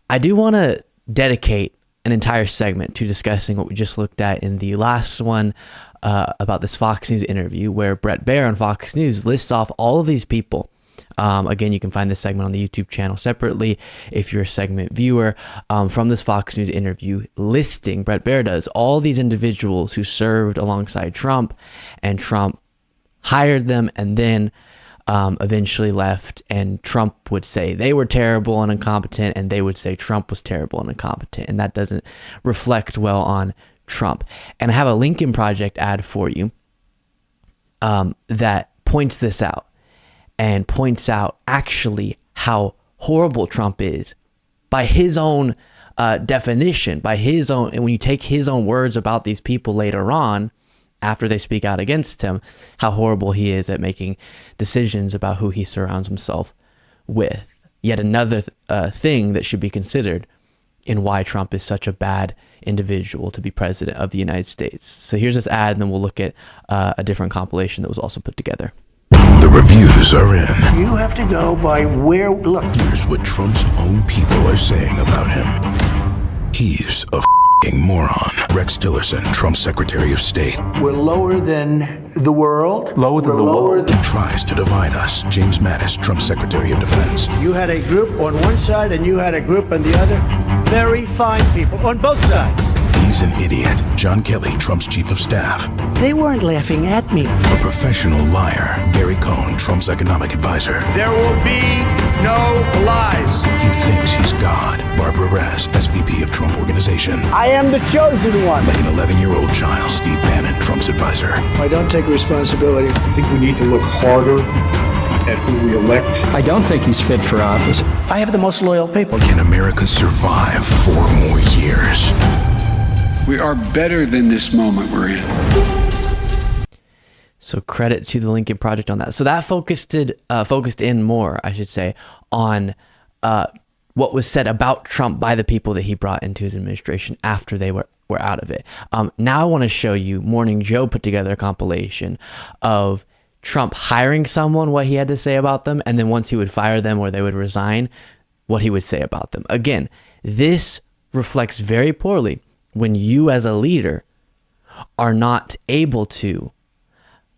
I do want to dedicate an entire segment to discussing what we just looked at in the last one about this Fox News interview, where Bret Baier on Fox News lists off all of these people. Again, you can find this segment on the YouTube channel separately if you're a segment viewer, from this Fox News interview listing, Bret Baier does, all these individuals who served alongside Trump, and Trump hired them and then eventually left, and Trump would say they were terrible and incompetent, and they would say Trump was terrible and incompetent, and that doesn't reflect well on Trump. And I have a Lincoln Project ad for you that points this out, and points out actually how horrible Trump is by his own definition, by his own, and when you take his own words about these people later on, after they speak out against him, how horrible he is at making decisions about who he surrounds himself with. Yet another thing that should be considered in why Trump is such a bad individual to be president of the United States. So here's this ad, and then we'll look at a different compilation that was also put together. The reviews are in. You have to go by where, look. Here's what Trump's own people are saying about him. He's a f***ing moron. Rex Tillerson, Trump's Secretary of State. We're lower than the world. Lower than the world. He tries to divide us. James Mattis, Trump's Secretary of Defense. You had a group on one side and you had a group on the other. Very fine people on both sides. He's an idiot. John Kelly, Trump's Chief of Staff. They weren't laughing at me. A professional liar. Gary Cohn, Trump's economic advisor. There will be no lies. He thinks he's God. Barbara Rez, SVP of Trump Organization. I am the chosen one. Like an 11-year-old child, Steve Bannon, Trump's advisor. I don't take responsibility. I think we need to look harder at who we elect. I don't think he's fit for office. I have the most loyal people. Can America survive 4 more years? We are better than this moment we're in. So credit to the Lincoln Project on that. So that focused in more, I should say, on what was said about Trump by the people that he brought into his administration after they were out of it. Now I want to show you, Morning Joe put together a compilation of Trump hiring someone, what he had to say about them, and then once he would fire them or they would resign, what he would say about them. Again, this reflects very poorly when you as a leader are not able to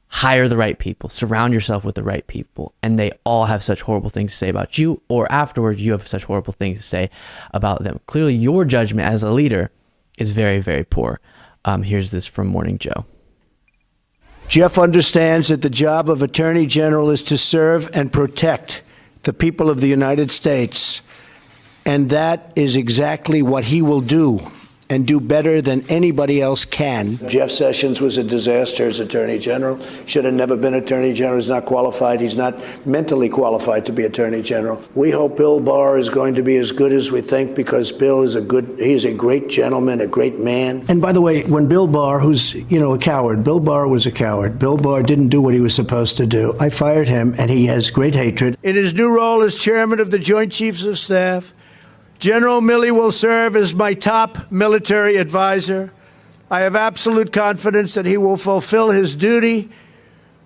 hire the right people, surround yourself with the right people, and they all have such horrible things to say about you, or afterwards you have such horrible things to say about them. Clearly your judgment as a leader is very, very poor. Here's this from Morning Joe. Jeff understands that the job of Attorney General is to serve and protect the people of the United States, and that is exactly what he will do, and do better than anybody else can. Jeff Sessions was a disaster as Attorney General. Should have never been Attorney General. He's not qualified. He's not mentally qualified to be Attorney General. We hope Bill Barr is going to be as good as we think, because Bill is he's a great gentleman, a great man. And by the way, when Bill Barr, who's, a coward, Bill Barr was a coward. Bill Barr didn't do what he was supposed to do. I fired him, and he has great hatred. In his new role as chairman of the Joint Chiefs of Staff, General Milley will serve as my top military advisor. I have absolute confidence that he will fulfill his duty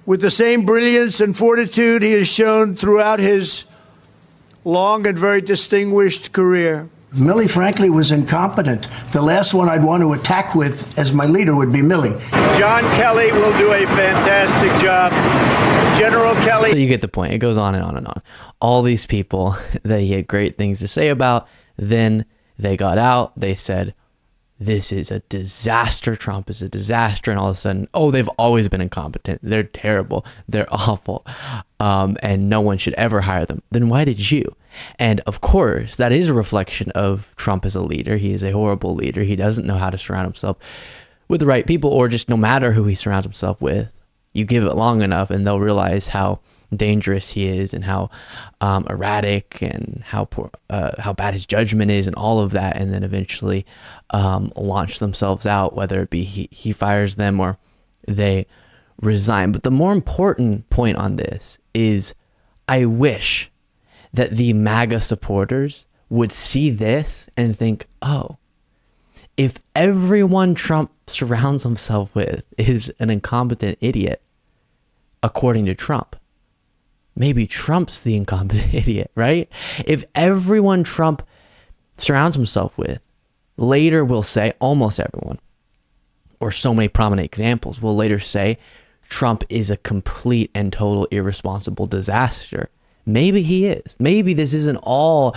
with the same brilliance and fortitude he has shown throughout his long and very distinguished career. Milley, frankly, was incompetent. The last one I'd want to attack with as my leader would be Milley. John Kelly will do a fantastic job. General Kelly. So you get the point. It goes on and on and on. All these people that he had great things to say about, then they got out. They said, this is a disaster. Trump is a disaster. And all of a sudden, they've always been incompetent. They're terrible. They're awful. And no one should ever hire them. Then why did you? And of course, that is a reflection of Trump as a leader. He is a horrible leader. He doesn't know how to surround himself with the right people, or just no matter who he surrounds himself with. You give it long enough and they'll realize how dangerous he is, and how erratic, and how poor, how bad his judgment is, and all of that, and then eventually launch themselves out, whether it be he fires them or they resign. But the more important point on this is, I wish that the MAGA supporters would see this and think, if everyone Trump surrounds himself with is an incompetent idiot, according to Trump, maybe Trump's the incompetent idiot, right? If everyone Trump surrounds himself with, later will say, almost everyone, or so many prominent examples, will later say Trump is a complete and total irresponsible disaster. Maybe he is. Maybe this isn't all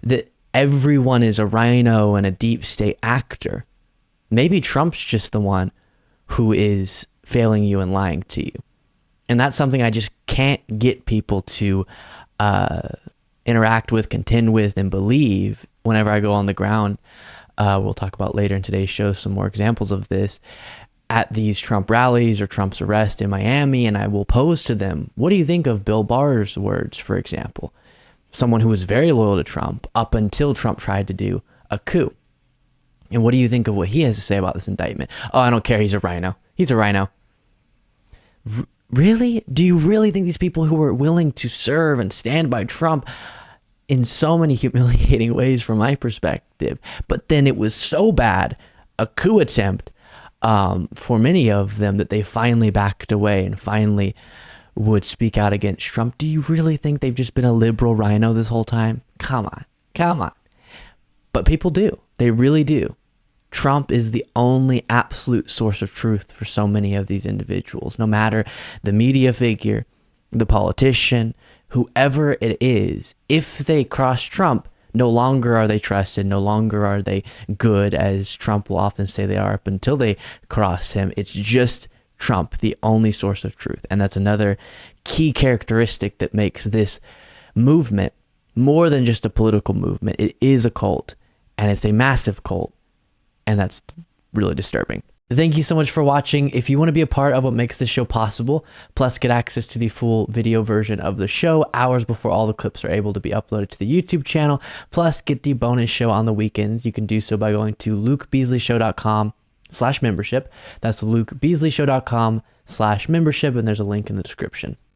that everyone is a rhino and a deep state actor. Maybe Trump's just the one who is failing you and lying to you. And that's something I just can't get people to interact with, contend with, and believe whenever I go on the ground. We'll talk about later in today's show some more examples of this at these Trump rallies or Trump's arrest in Miami, and I will pose to them, what do you think of Bill Barr's words, for example? Someone who was very loyal to Trump up until Trump tried to do a coup. And what do you think of what he has to say about this indictment? Oh, I don't care. He's a rhino. He's a rhino. Really? Do you really think these people who were willing to serve and stand by Trump in so many humiliating ways from my perspective, but then it was so bad, a coup attempt for many of them, that they finally backed away and finally would speak out against Trump? Do you really think they've just been a liberal rhino this whole time? Come on. Come on. But people do. They really do. Trump is the only absolute source of truth for so many of these individuals, no matter the media figure, the politician, whoever it is. If they cross Trump, no longer are they trusted, no longer are they good, as Trump will often say they are up until they cross him. It's just Trump, the only source of truth. And that's another key characteristic that makes this movement more than just a political movement. It is a cult, and it's a massive cult, and that's really disturbing. Thank you so much for watching. If you want to be a part of what makes this show possible, plus get access to the full video version of the show hours before all the clips are able to be uploaded to the YouTube channel, plus get the bonus show on the weekends, you can do so by going to lukebeasleyshow.com/membership. That's lukebeasleyshow.com/membership, and there's a link in the description.